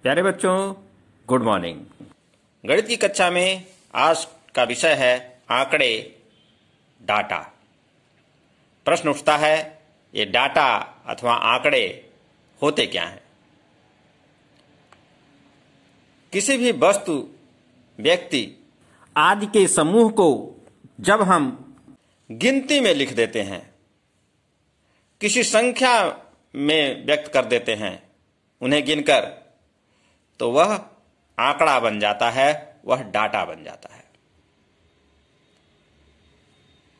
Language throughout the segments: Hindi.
प्यारे बच्चों, गुड मॉर्निंग। गणित की कक्षा में आज का विषय है आंकड़े, डाटा। प्रश्न उठता है, ये डाटा अथवा आंकड़े होते क्या हैं? किसी भी वस्तु, व्यक्ति आदि के समूह को जब हम गिनती में लिख देते हैं, किसी संख्या में व्यक्त कर देते हैं, उन्हें गिनकर, तो वह आंकड़ा बन जाता है, वह डाटा बन जाता है।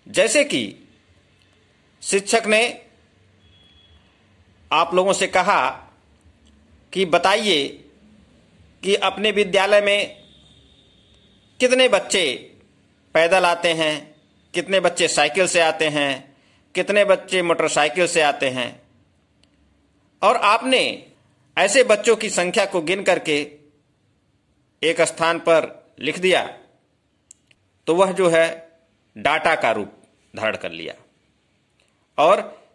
जैसे कि शिक्षक ने आप लोगों से कहा कि बताइए कि अपने विद्यालय में कितने बच्चे पैदल आते हैं, कितने बच्चे साइकिल से आते हैं, कितने बच्चे मोटरसाइकिल से आते हैं। और आपने ऐसे बच्चों की संख्या को गिन करके एक स्थान पर लिख दिया, तो वह जो है डाटा का रूप धारण कर लिया। और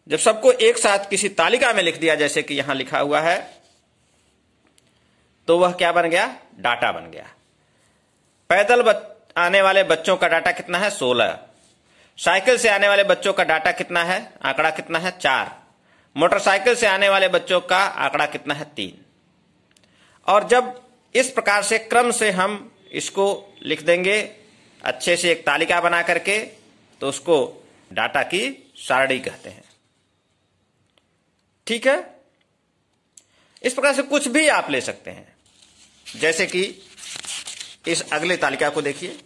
जब सबको एक साथ किसी तालिका में लिख दिया, जैसे कि यहां लिखा हुआ है, तो वह क्या बन गया? डाटा बन गया। पैदल आने वाले बच्चों का डाटा कितना है? 16। साइकिल से आने वाले बच्चों का डाटा कितना है? आंकड़ा कितना है? 4। मोटरसाइकिल से आने वाले बच्चों का आंकड़ा कितना है? 3। और जब इस प्रकार से क्रम से हम इसको लिख देंगे अच्छे से एक तालिका बना करके, तो उसको डाटा की सारणी कहते हैं। ठीक है? इस प्रकार से कुछ भी आप ले सकते हैं। जैसे कि इस अगले तालिका को देखिए,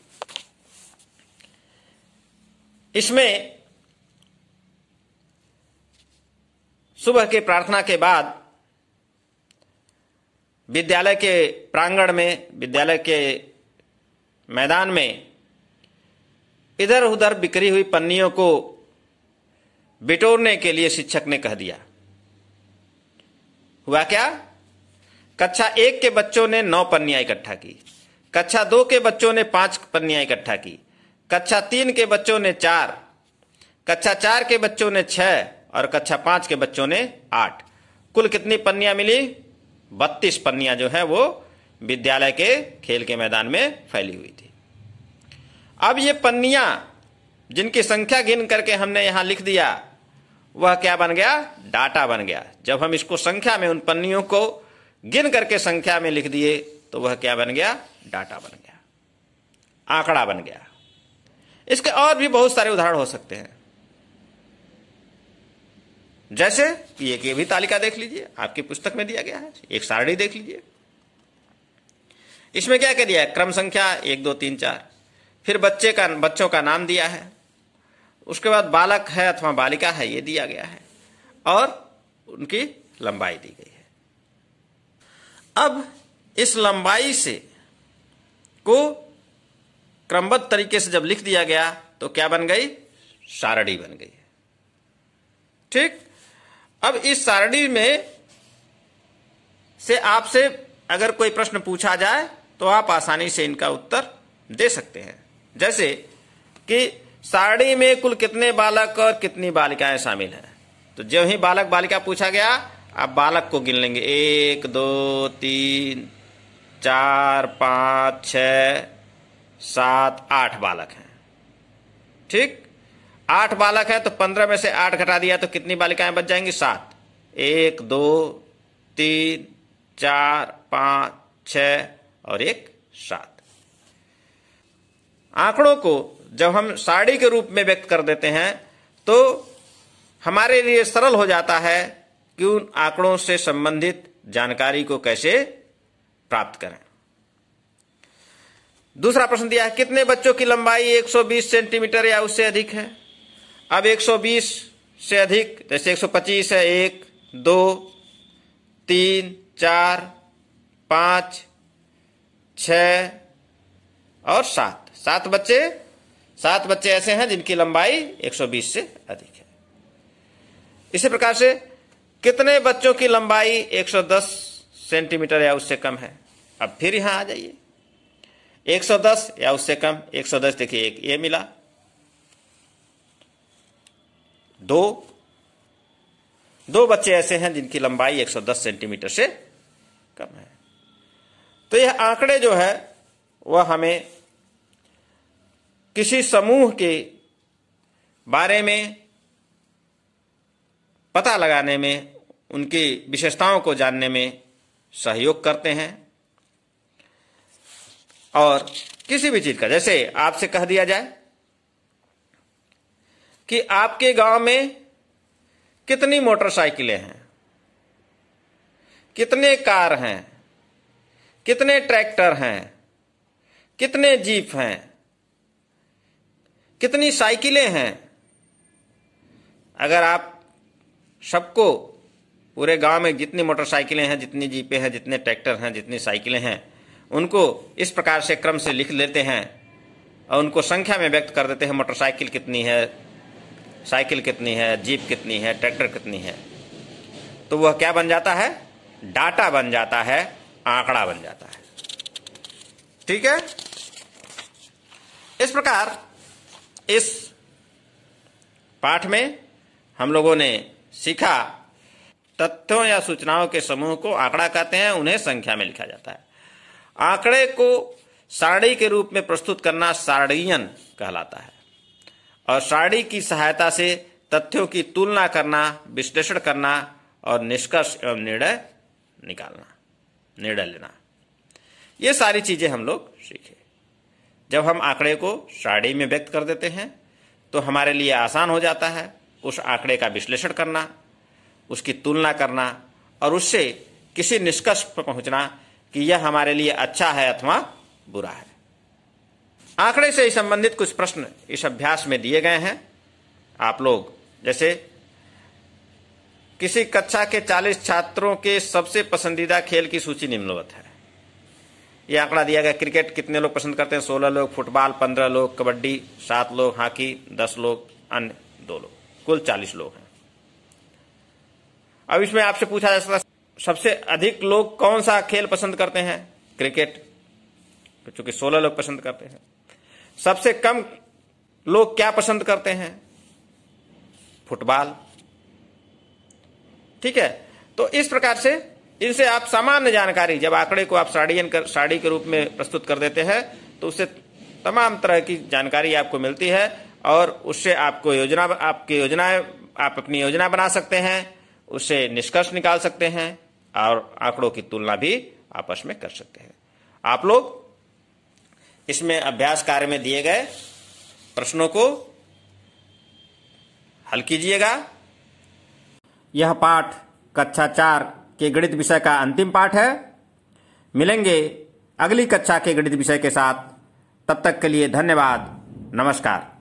इसमें सुबह के प्रार्थना के बाद विद्यालय के प्रांगण में, विद्यालय के मैदान में इधर उधर बिखरी हुई पन्नियों को बिटोरने के लिए शिक्षक ने कह दिया। हुआ क्या? कक्षा 1 के बच्चों ने 9 पन्नियां इकट्ठा की, कक्षा 2 के बच्चों ने 5 पन्नियां इकट्ठा की, कक्षा 3 के बच्चों ने 4, कक्षा 4 के बच्चों ने 6 और कक्षा 5 के बच्चों ने 8। कुल कितनी पन्नियां मिली? 32 पन्नियां जो है वो विद्यालय के खेल के मैदान में फैली हुई थी। अब ये पन्नियां जिनकी संख्या गिन करके हमने यहां लिख दिया, वह क्या बन गया? डाटा बन गया। जब हम इसको संख्या में, उन पन्नियों को गिन करके संख्या में लिख दिए, तो वह क्या बन गया? डाटा बन गया, आंकड़ा बन गया। इसके और भी बहुत सारे उदाहरण हो सकते हैं। जैसे ये भी तालिका देख लीजिए, आपकी पुस्तक में दिया गया है, एक सारणी देख लीजिए। इसमें क्या दिया है? क्रम संख्या 1 2 3 4, फिर बच्चों का नाम दिया है, उसके बाद बालक है अथवा बालिका है, ये दिया गया है, और उनकी लंबाई दी गई है। अब इस लंबाई से को क्रमबद्ध तरीके से जब लिख दिया गया, तो क्या बन गई? सारणी बन गई है। ठीक? अब इस सारणी में से आपसे अगर कोई प्रश्न पूछा जाए, तो आप आसानी से इनका उत्तर दे सकते हैं। जैसे कि सारणी में कुल कितने बालक और कितनी बालिकाएं शामिल हैं, तो जब ही बालक बालिका पूछा गया, आप बालक को गिन लेंगे। 1 2 3 4 5 6 7 8 बालक हैं। ठीक? 8 बालक है, तो 15 में से 8 घटा दिया, तो कितनी बालिकाएं बच जाएंगी? 7। 1 2 3 4 5 6 और 1 7। आंकड़ों को जब हम सारणी के रूप में व्यक्त कर देते हैं, तो हमारे लिए सरल हो जाता है कि उन आंकड़ों से संबंधित जानकारी को कैसे प्राप्त करें। दूसरा प्रश्न दिया है, कितने बच्चों की लंबाई 120 सेंटीमीटर या उससे अधिक है? अब 120 से अधिक, जैसे 125 है, 1 2 3 4 5 6 और 7। 7 बच्चे ऐसे हैं जिनकी लंबाई 120 से अधिक है। इसी प्रकार से कितने बच्चों की लंबाई 110 सेंटीमीटर या उससे कम है? अब फिर यहां आ जाइए, 110 या उससे कम। 110 देखिए, एक ये मिला, 2 बच्चे ऐसे हैं जिनकी लंबाई 110 सेंटीमीटर से कम है। तो यह आंकड़े जो है वह हमें किसी समूह के बारे में पता लगाने में, उनकी विशेषताओं को जानने में सहयोग करते हैं। और किसी भी चीज का, जैसे आपसे कह दिया जाए कि आपके गांव में कितनी मोटरसाइकिलें हैं, कितने कार हैं, कितने ट्रैक्टर हैं, कितने जीप हैं, कितनी साइकिलें हैं। अगर आप सबको, पूरे गांव में जितनी मोटरसाइकिलें हैं, जितनी जीपें हैं, जितने ट्रैक्टर हैं, जितनी साइकिलें हैं, उनको इस प्रकार से क्रम से लिख लेते हैं और उनको संख्या में व्यक्त कर देते हैं, मोटरसाइकिल कितनी है, साइकिल कितनी है, जीप कितनी है, ट्रैक्टर कितनी है, तो वह क्या बन जाता है? डाटा बन जाता है, आंकड़ा बन जाता है। ठीक है। इस प्रकार इस पाठ में हम लोगों ने सीखा, तथ्यों या सूचनाओं के समूह को आंकड़ा कहते हैं, उन्हें संख्या में लिखा जाता है। आंकड़े को सारणी के रूप में प्रस्तुत करना सारणीयन कहलाता है, और सारणी की सहायता से तथ्यों की तुलना करना, विश्लेषण करना और निष्कर्ष एवं निर्णय निकालना, निर्णय लेना, ये सारी चीजें हम लोग सीखे। जब हम आंकड़े को सारणी में व्यक्त कर देते हैं तो हमारे लिए आसान हो जाता है उस आंकड़े का विश्लेषण करना, उसकी तुलना करना और उससे किसी निष्कर्ष पर पहुंचना कि यह हमारे लिए अच्छा है अथवा बुरा है। आंकड़े से संबंधित कुछ प्रश्न इस अभ्यास में दिए गए हैं। आप लोग, जैसे किसी कक्षा के 40 छात्रों के सबसे पसंदीदा खेल की सूची निम्नवत है। यह आंकड़ा दिया गया, क्रिकेट कितने लोग पसंद करते हैं? 16 लोग, फुटबॉल 15 लोग, कबड्डी 7 लोग, हॉकी 10 लोग, अन्य 2 लोग, कुल 40 लोग हैं। अब इसमें आपसे पूछा जा सकता है सबसे अधिक लोग कौन सा खेल पसंद करते हैं? क्रिकेट, क्योंकि 16 लोग पसंद करते हैं। सबसे कम लोग क्या पसंद करते हैं? फुटबॉल। ठीक है। तो इस प्रकार से इनसे आप सामान्य जानकारी, जब आंकड़े को आप सारणी के रूप में प्रस्तुत कर देते हैं तो उससे तमाम तरह की जानकारी आपको मिलती है और उससे आपको आप अपनी योजना बना सकते हैं, उससे निष्कर्ष निकाल सकते हैं और आंकड़ों की तुलना भी आपस में कर सकते हैं। आप लोग इसमें अभ्यास कार्य में दिए गए प्रश्नों को हल कीजिएगा। यह पाठ कक्षा 4 के गणित विषय का अंतिम पाठ है। मिलेंगे अगली कक्षा के गणित विषय के साथ। तब तक के लिए धन्यवाद। नमस्कार।